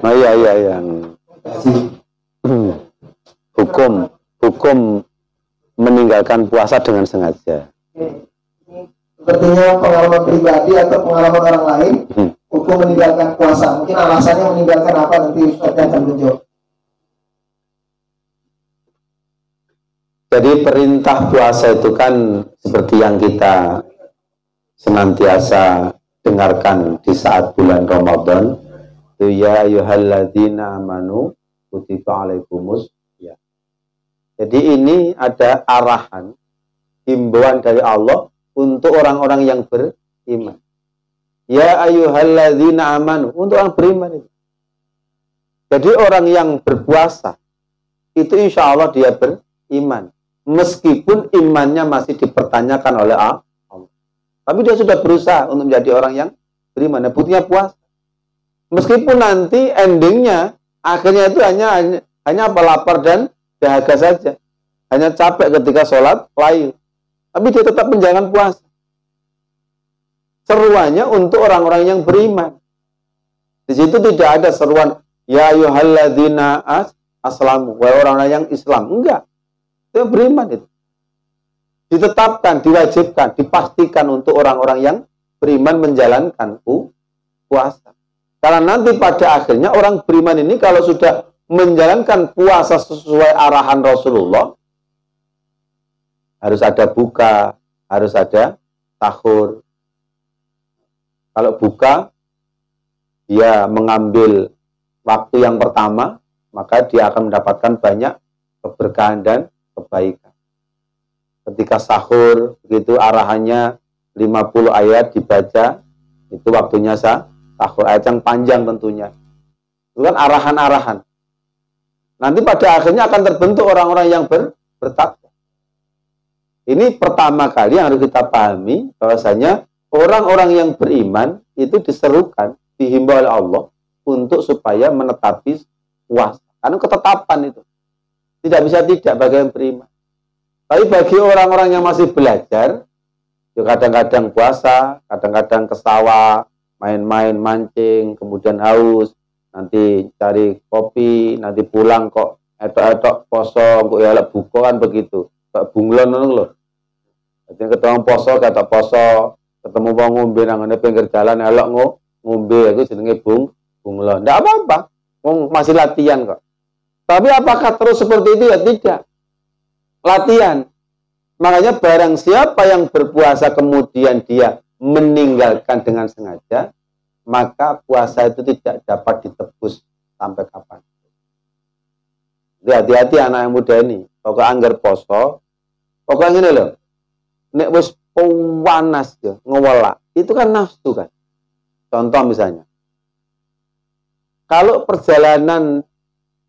Oh iya. Kasih. Hukum meninggalkan puasa dengan sengaja. ini sepertinya pengalaman pribadi atau pengalaman orang lain. Hukum meninggalkan puasa, mungkin alasannya meninggalkan apa nanti Ustaz akan menjawab. Jadi perintah puasa itu kan seperti yang kita senantiasa dengarkan di saat bulan Ramadan, itu ya ayyuhalladzina amanu kutiba alaikumus ya. Jadi ini ada arahan, himbauan dari Allah untuk orang-orang yang beriman. Ya ayyuhalladzina amanu, untuk orang beriman itu. Jadi orang yang berpuasa itu insya Allah dia beriman, meskipun imannya masih dipertanyakan oleh Allah. Tapi dia sudah berusaha untuk menjadi orang yang beriman. Nah, buktinya puasa. Meskipun nanti endingnya, akhirnya itu hanya apa, lapar dan dahaga saja. Hanya capek ketika sholat, layu. Tapi dia tetap menjalankan puasa. Seruannya untuk orang-orang yang beriman. Di situ tidak ada seruan, ya ayyuhalladzina aslamu, wahai orang-orang yang Islam. Enggak. Dia beriman itu. Ditetapkan, diwajibkan, dipastikan untuk orang-orang yang beriman menjalankan puasa. Karena nanti pada akhirnya orang beriman ini kalau sudah menjalankan puasa sesuai arahan Rasulullah, harus ada buka, harus ada sahur. Kalau buka, dia mengambil waktu yang pertama, maka dia akan mendapatkan banyak keberkahan dan kebaikan. Ketika sahur, begitu arahannya 50 ayat dibaca, itu waktunya sahur, ayat yang panjang tentunya. Itu kan arahan-arahan. Nanti pada akhirnya akan terbentuk orang-orang yang bertakwa. Ini pertama kali yang harus kita pahami, bahwasanya orang-orang yang beriman itu diserukan, dihimbau oleh Allah untuk supaya menetapi puasa. Karena ketetapan itu. Tidak bisa tidak bagi yang beriman. Tapi bagi orang-orang yang masih belajar, ya kadang-kadang puasa, kadang-kadang ke sawah, main-main, mancing, kemudian haus, nanti cari kopi, nanti pulang kok etok-etok poso, kok ya buka kan begitu. Kok bunglon loh. Jadi ketemu poso, kata poso, ketemu wong ngombe nang pinggir jalan elok ngombe, itu jenenge bunglon. Enggak apa-apa. Wong masih latihan kok. Tapi apakah terus seperti itu? Ya tidak. Latihan. Makanya barang siapa yang berpuasa kemudian dia meninggalkan dengan sengaja, maka puasa itu tidak dapat ditebus sampai kapan. Jadi hati-hati anak yang muda ini. Pokoknya anggar poso, pokoknya ini loh. Nek wis panas ya, ngewelak. Itu kan nafsu kan. Contoh misalnya. Kalau perjalanan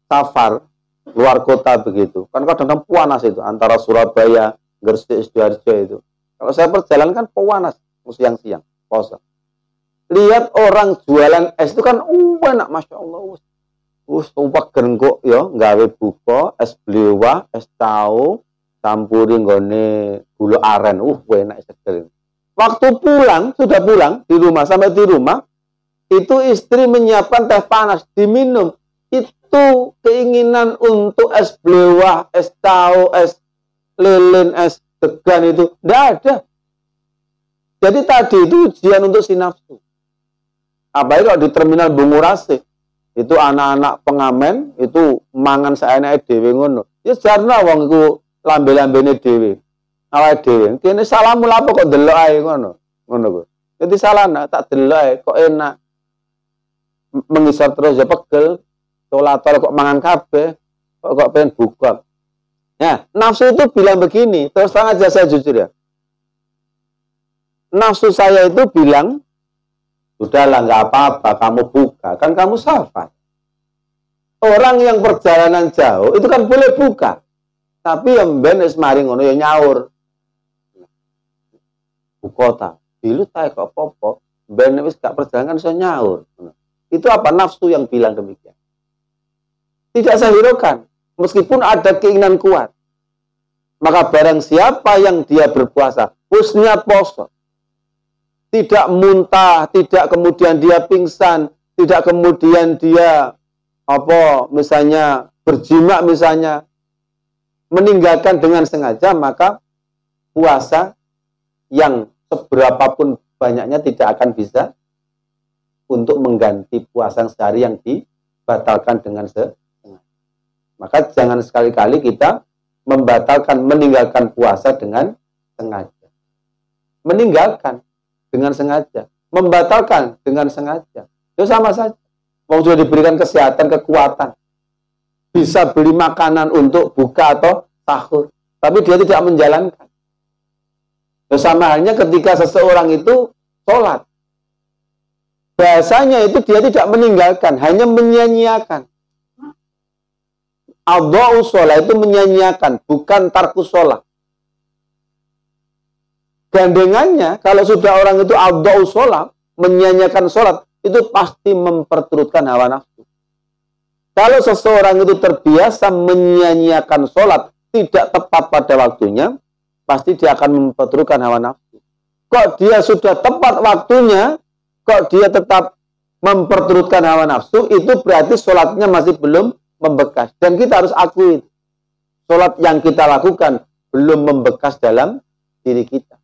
safar luar kota begitu, kan kadang-kadang panas itu antara Surabaya, Gresik, Sidoarjo itu. Kalau saya perjalanan kan panas, siang-siang, puasa. Lihat orang jualan es itu kan enak, masya Allah. Sumpah gerengkok ya, gawe buko, es blewah, es tahu, campuri nggone gula aren, enak seger. Waktu pulang, sudah pulang di rumah, sampai di rumah, itu istri menyiapkan teh panas, diminum. Itu keinginan untuk es blewah, es tahu, es lilin, es degan itu, tidak ada. Jadi tadi itu ujian untuk si nafsu. Apalagi kalau di terminal Bungurasi, itu anak-anak pengamen, itu mangan seenake dhewe ngono. Ya jarno wong iku lambe-lambene dhewe. Awake dhewe, kene salamu lapo kok delok ae ngono. Ngono kok. Jadi salahna tak delok ae kok enak. Mengisar terus ya pegel. Tolator kok mangan kabeh, kok pengen buka. Nah, nafsu itu bilang begini, terus terang aja saya jujur ya. Nafsu saya itu bilang, udahlah nggak apa-apa, kamu buka, kan kamu safar. Orang yang perjalanan jauh itu kan boleh buka, tapi yang benes mari ngono ya nyaur. Bukota, dulu tak kok popo, benes gak perjalanan saya nyaur. Itu apa nafsu yang bilang demikian? Tidak saya hiraukan, meskipun ada keinginan kuat. Maka barang siapa yang dia berpuasa, niat poso, tidak muntah, tidak kemudian dia pingsan, tidak kemudian dia misalnya berjima misalnya, meninggalkan dengan sengaja, maka puasa yang seberapapun banyaknya tidak akan bisa untuk mengganti puasa sehari yang dibatalkan dengan sengaja. Maka jangan sekali-kali kita membatalkan, meninggalkan puasa dengan sengaja. Meninggalkan dengan sengaja, membatalkan dengan sengaja. Itu sama saja. Mau sudah diberikan kesehatan, kekuatan, bisa beli makanan untuk buka atau sahur, tapi dia tidak menjalankan. Itu sama halnya ketika seseorang itu sholat. Bahasanya itu dia tidak meninggalkan, hanya menyia-nyiakan. Adha'u sholat itu menyanyiakan, bukan tarku sholat. Gandengannya, kalau sudah orang itu adha'u sholat, menyanyiakan sholat, itu pasti memperturutkan hawa nafsu. Kalau seseorang itu terbiasa menyanyiakan sholat, tidak tepat pada waktunya, pasti dia akan memperturutkan hawa nafsu. Kok dia sudah tepat waktunya, kok dia tetap memperturutkan hawa nafsu, itu berarti sholatnya masih belum membekas. Dan kita harus akui, sholat yang kita lakukan belum membekas dalam diri kita.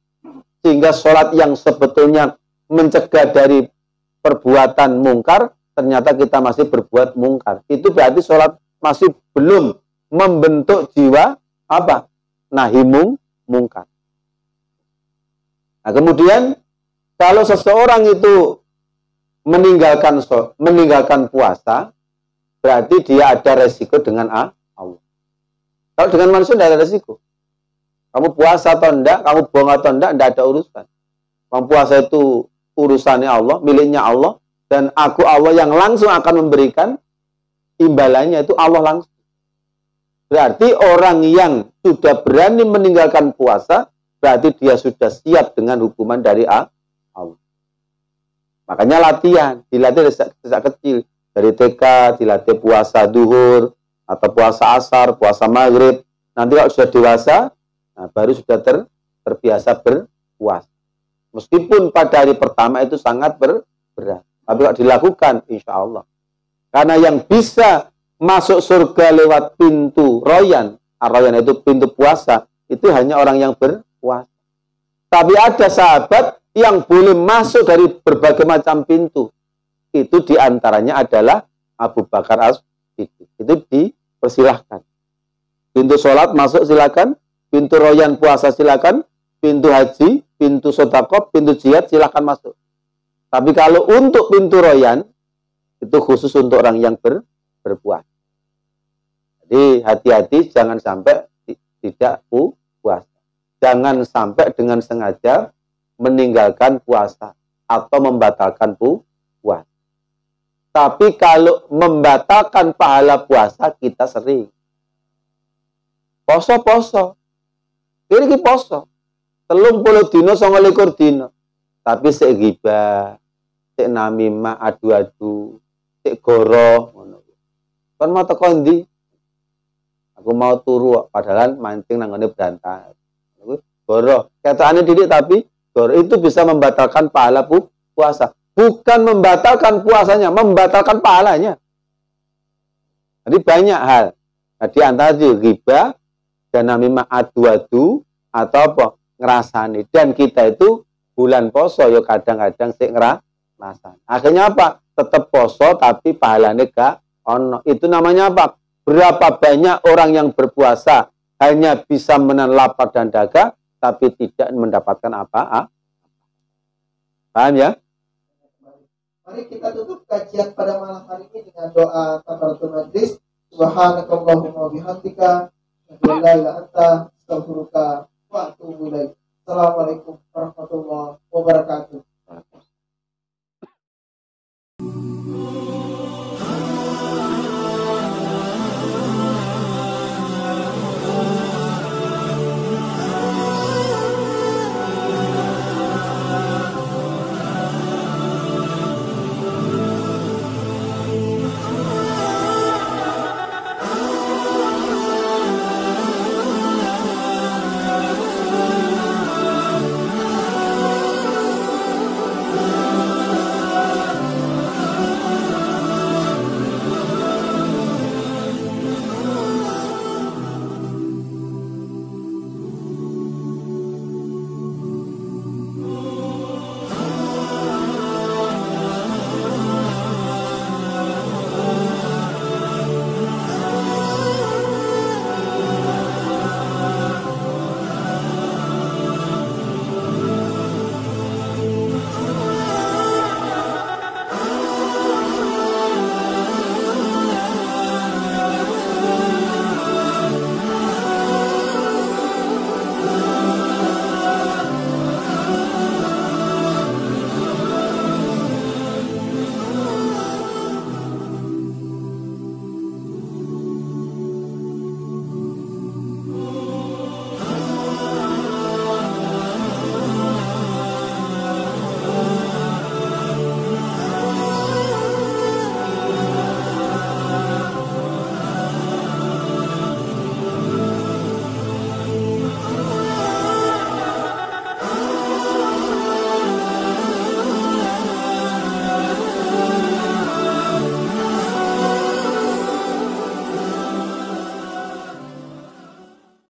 Sehingga sholat yang sebetulnya mencegah dari perbuatan mungkar, ternyata kita masih berbuat mungkar. Itu berarti sholat masih belum membentuk jiwa nahi mungkar. Nah, kemudian kalau seseorang itu meninggalkan puasa, berarti dia ada resiko dengan Allah. Kalau dengan manusia tidak ada resiko. Kamu puasa atau enggak, kamu bohong atau enggak ada urusan. Kamu puasa itu urusannya Allah, miliknya Allah, dan aku Allah yang langsung akan memberikan imbalannya, itu Allah langsung. Berarti orang yang sudah berani meninggalkan puasa, berarti dia sudah siap dengan hukuman dari Allah. Makanya latihan, dilatih sejak kecil. Dari TK, dilatih puasa duhur, atau puasa asar, puasa maghrib. Nanti kalau sudah dewasa, baru sudah terbiasa berpuasa. Meskipun pada hari pertama itu sangat berat. Tapi kalau dilakukan, insya Allah. Karena yang bisa masuk surga lewat pintu royan, royan itu pintu puasa, itu hanya orang yang berpuasa. Tapi ada sahabat yang boleh masuk dari berbagai macam pintu. Itu diantaranya adalah Abu Bakar As-Siddiq. Itu dipersilahkan. Pintu sholat masuk silakan, pintu royan puasa silakan, pintu haji, pintu sedekah, pintu jihad silakan masuk. Tapi kalau untuk pintu royan, itu khusus untuk orang yang berpuasa. Jadi hati-hati jangan sampai tidak puasa. Jangan sampai dengan sengaja meninggalkan puasa atau membatalkan puasa. Tapi kalau membatalkan pahala puasa kita sering. Poso-poso. Ini poso. 30 dino 29 dino. Tapi sik ghibah, sik namimah adu-adu, sik goro ngono. Kon mau teko ndi? Aku mau turu padahal mancing nang ngene berantas. Goro. Ketokane didik tapi goro itu bisa membatalkan pahala puasa. Bukan membatalkan puasanya, membatalkan pahalanya. Jadi banyak hal. Nah, di antara itu ghibah dan namimah adu-adu atau apa? Ngerasani. Dan kita itu bulan poso yo kadang-kadang sik ngerasani. Akhirnya apa? Tetap poso tapi pahalanya gak ono. Itu namanya apa? Berapa banyak orang yang berpuasa hanya bisa menahan lapar dan dahaga tapi tidak mendapatkan apa-apa. Paham ya? Mari kita tutup kajian pada malam hari ini dengan doa kafaratul majlis. Subhanakallahumma bihamdika, la ilaha illa anta, astaghfiruka wa atubu ilaik. Assalamualaikum warahmatullahi wabarakatuh.